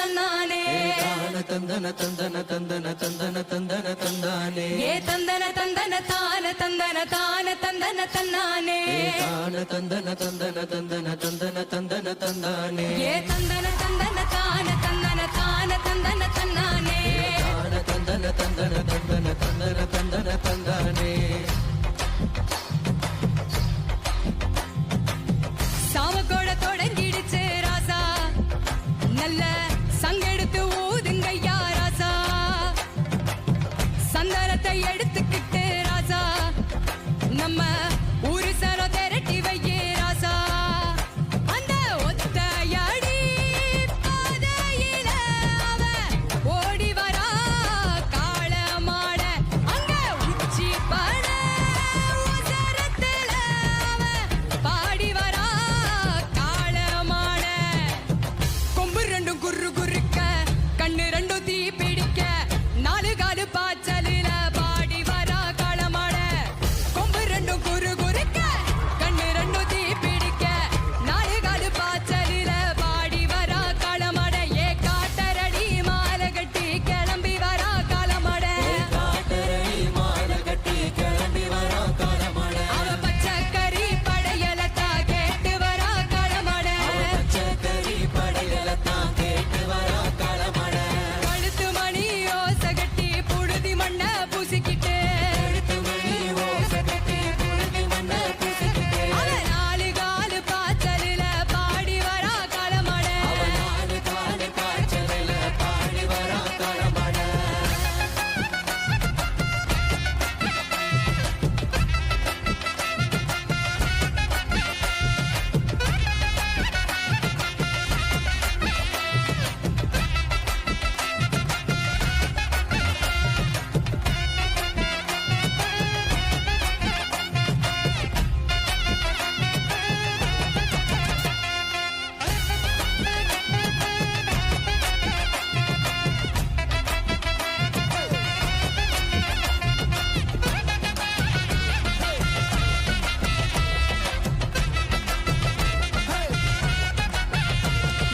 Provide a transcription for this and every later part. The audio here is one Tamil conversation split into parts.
தன்னானே தந்தன தந்தன தந்தன தந்தன தந்தன தந்தானே ஏ தந்தன தந்தன தான தந்தன தான தந்தன தன்னானே தந்தன தந்தன தந்தன தந்தன தந்தன தந்தானே ஏ தந்தன தந்தன தான தந்தன தான தந்தன தன்னானே தந்தன தந்தன தந்தன தந்தன தந்தன தந்தானே சாமக்கோட தொடங்கிடுச்சு ராசா நல்ல சங்கெடுத்து ஊதுங்கய்யா ராசா சந்தனத்தை எடுத்துக்கிட்டு ராசா நம்ம ஊரு சரம் திரட்டி வையே ராசா அந்த ஒத்தையடி பாதையில அவ ஓடி வரா காளமாட அங்க உச்சி பட உசரத்துல அவ பாடி வரா காளமாட கொம்பு ரெண்டும் குறு குறுக்க கண்ணு ரெண்டும் தீ பிடிக்க நாலு காலு பாய்ச்சலில பாடி வரா காளமாட கொம்பு ரெண்டும் குறு குறுக்க கண்ணு ரெண்டும் தீ பிடிக்க நாலு காலு பாய்ச்சலில பாடி வரா காளமாட ஏ காட்டரடி மாலை கட்டி கிளம்பி வரா காளமாட மாலை கட்டி கிளம்பி வரா காலமாட அவ பச்சைக்கறி படையலத்தா கேட்டு வரா காளமாட பச்சைக்கறி படையலத்தான் கேட்டு வரா காலமாட கழுத்து மணி ஓசை கட்டி புழுதி மண்ண பூசிக்கிட்டு அவ நாலு காலு பாய்ச்சலில பாடி வரா காளமாட பாடி வரா காலமாட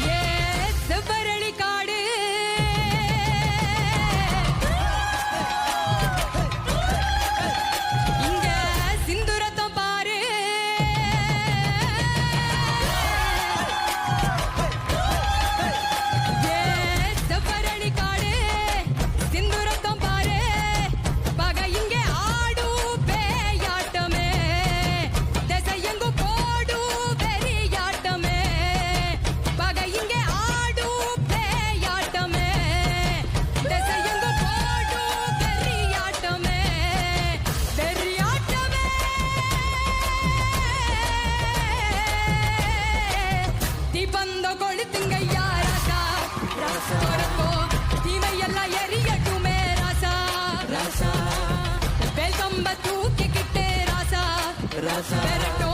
ஏ செவ்வரளி காடு இங்க சிந்துரத்தம் பாரு ஏ செவ்வரளி காடு சிந்துரத்தம் பாரு பகை இங்க ஆடு பேயாட்டமே திசையெங்கு போடு வெறியாட்டமே பகை இங்க ஆடு பேயாட்டமே திசையெங்கு போடு வெறியாட்டமே வெறியாட்டமே தீபந்த கொளுத்துங்கய்யா ராசா பொறுப்போ தீமையெல்லாம் எரியட்டுமே ராசா ராசா வேல் கம்ப தூக்கிக்கிட்டு ராசா ராசா பெரட்டோ